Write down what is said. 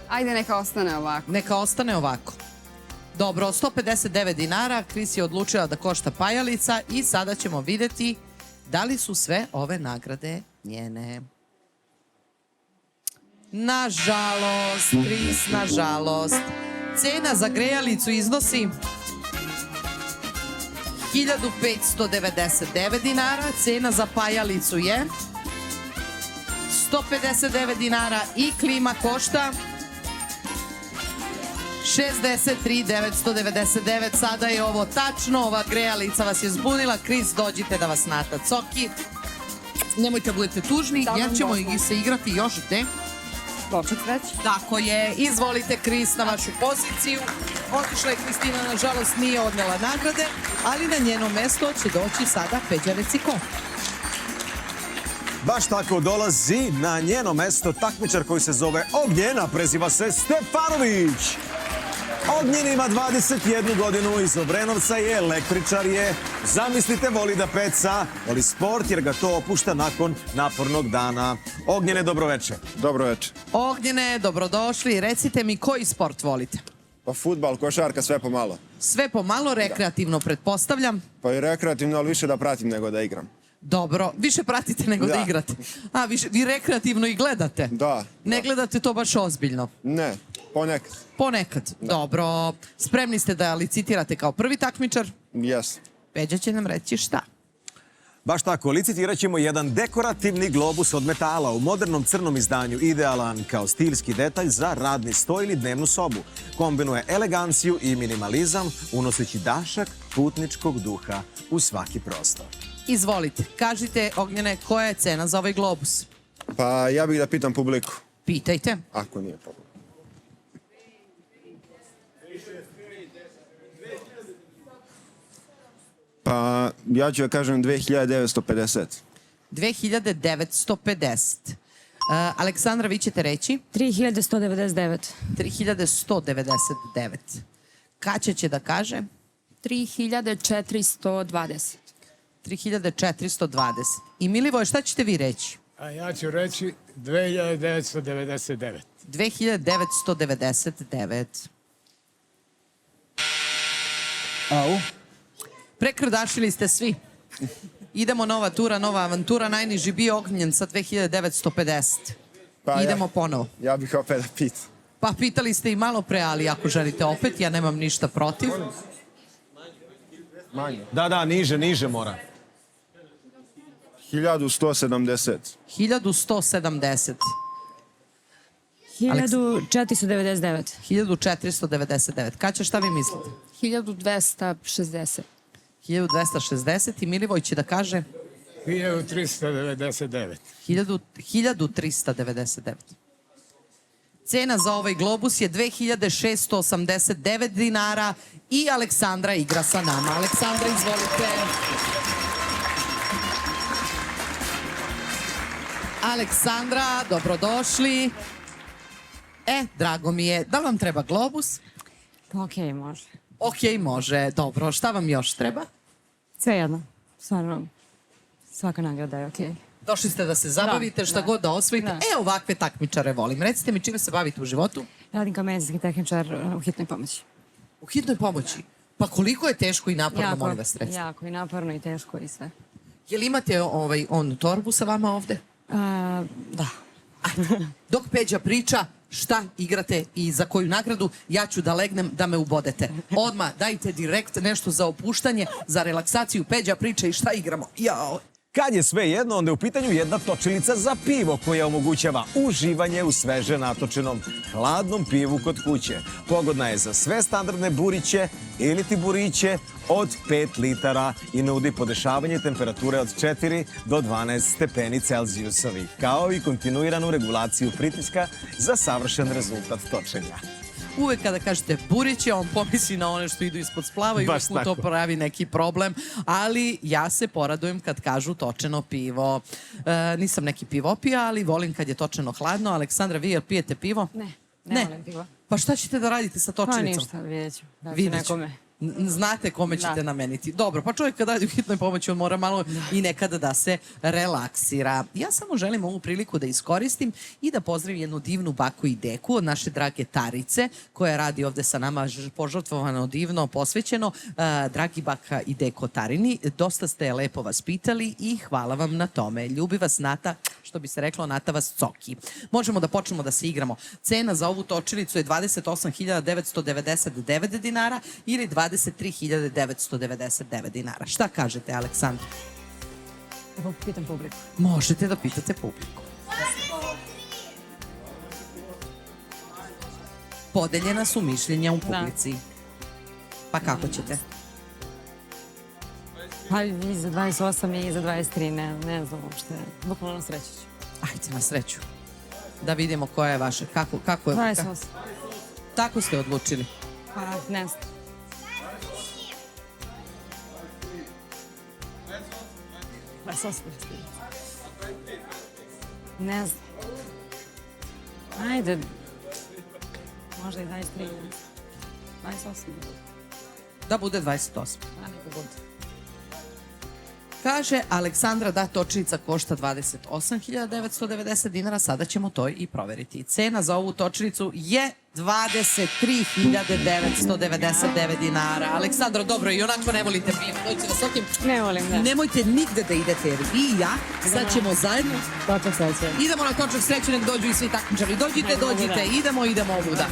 Ajde, neka ostane ovako. Neka ostane ovako. Dobro, 159 dinara, Kris je odlučila da košta pajalica i sada ćemo vidjeti da li su sve ove nagrade njene. Nažalost, Kris, nažalost. Cena za grejalicu iznosi 1599 dinara, cena za pajalicu je 159 dinara i klima košta 63.999. Sada je ovo tačno, ova grejalica vas je zbunila. Kris, dođite da vas Nata coki. Nemojte da budete tužni, jer ćemo se igrati još gde? Bočak već. Tako je, izvolite Kris na vašu poziciju. Otišla je Kristina, nažalost nije odnela nagrade, ali na njeno mesto će doći sada Peđa Reciko. Baš tako dolazi na njeno mesto takmičar koji se zove Ognjena, preziva se Stefanović. Ognjen ima 21 godinu, iz Obrenovca je, električar je, zamislite, voli da peca, voli sport jer ga to opušta nakon napornog dana. Ognjene, dobroveče. Dobroveče. Ognjene, dobrodošli. Recite mi koji sport volite? Pa fudbal, košarka, sve pomalo. Sve pomalo, rekreativno pretpostavljam. Pa i rekreativno, ali više da pratim nego da igram. Dobro, više pratite nego da igrate. A, vi rekreativno i gledate? Da. Ne gledate to baš ozbiljno? Ne, ponekad. Ponekad. Dobro. Spremni ste da licitirate kao prvi takmičar? Jes. Peđa će nam reći šta. Baš tako, licitirat ćemo jedan dekorativni globus od metala u modernom crnom izdanju, idealan kao stilski detalj za radni sto ili dnevnu sobu. Kombinuje eleganciju i minimalizam, unoseći dašak putničkog duha u svaki prostor. Izvolite, kažite, Ognjene, koja je cena za ovaj globus? Pa ja bih da pitam publiku. Pitajte. Ako nije problem. Pa ja ću da kažem 2950. 2950. Aleksandra, vi ćete reći? 3199. 3199. Kaća će da kaže? 3420. 3420. I Milivoje, šta ćete vi reći? A ja ću reći 2999. 2999. Au. Prekrdašili ste svi. Idemo nova tura, nova avantura. Najniži bio Ognjen sa 2950. Pa Idemo ponovo. Ja bih opet da pitam. Pa pitali ste i malo pre, ali ako želite opet, ja nemam ništa protiv. Manje. Da, niže mora. 1170. 1170. 1499. 1499. Kaća, šta vi mislite? 1260. 1260 i Milivoj će da kaže 1399. 1399. Cena za ovaj globus je 2689 dinara i Aleksandra igra sa nama. Aleksandra, izvolite. Aleksandra, dobrodošli. Drago mi je. Da li vam treba globus? Pa okej, može. Okej, može. Dobro. Šta vam još treba? Sve jedno. Stvarno, svaka nagrada je okej. Došli ste da se zabavite, šta god da osvojite. Ovakve takmičare volim. Recite mi čime se bavite u životu? Radim kao medicinski tehničar u hitnoj pomoći. U hitnoj pomoći? Pa koliko je teško i naporno, molim vas, recite? Jako i naporno i teško i sve. Jel imate onu torbu sa vama ovde? Da. Dok Peđa priča šta igrate i za koju nagradu, ja ću da legnem da me ubodete. Odmah dajte direkt nešto za opuštanje, za relaksaciju. Peđa priča i šta igramo. Jao. Kad je sve jedno, onda je u pitanju jedna točilica za pivo koja omogućava uživanje u sveže natočenom hladnom pivu kod kuće. Pogodna je za sve standardne buriće ili ti buriće od 5 litara i nudi podešavanje temperature od 4 do 12 stepeni Celzijusovih, kao i kontinuiranu regulaciju pritiska za savršen rezultat točenja. Uvek kada kažete buriće, on pomisli na one što idu ispod splava i uvek mu to pravi neki problem, ali ja se poradujem kad kažu točeno pivo. Nisam neki pivopija, ali volim kad je točeno hladno. Aleksandra, vi jel pijete pivo? Ne volim pivo. Pa šta ćete da radite sa točenicom? Pa ništa, vidjet ću. Vidjet ću. Znate kome ćete nameniti. Dobro, pa čovjek kada radi u hitnoj pomoći, on mora malo i nekada da se relaksira. Ja samo želim ovu priliku da iskoristim i da pozdravim jednu divnu baku i deku od naše drage Tarice, koja radi ovde sa nama požrtvovano, divno, posvećeno. Dragi baka i deko Tarini, dosta ste lepo vas pitali i hvala vam na tome. Ljubi vas Nata, što bi se reklo, Nata vas coki. Možemo da počnemo da se igramo. Cena za ovu točilicu je 28.999 dinara ili 23.999 dinara. Šta kažete, Aleksandra? Evo, pitam publiku. Možete da pitate publiku. Podeljena su mišljenja u publici. Pa kako ćete? Pa i za 28 i za 23, ne znam uopšte. Bukvalno na sreću ću. Ajde na sreću. Da vidimo koja je vaša. Kako je? 28. Tako ste odlučili. Pa ne znam. Ne znam. Ajde. Možda i 23. 28. Da bude 28. A neko bude. Kaže Aleksandra da točilica košta 28.990 dinara, sada ćemo to i proveriti. Cena za ovu točilicu je 23.999 dinara. Aleksandra, dobro, i onako ne volite pivo. Dođite na sokim. Ne volim, da. Nemojte nigde da idete, jer vi i ja sad ćemo zajedno. Točak sreće. Idemo na točak sreće, nek dođu i svi takmičari. Dođite, idemo ovuda.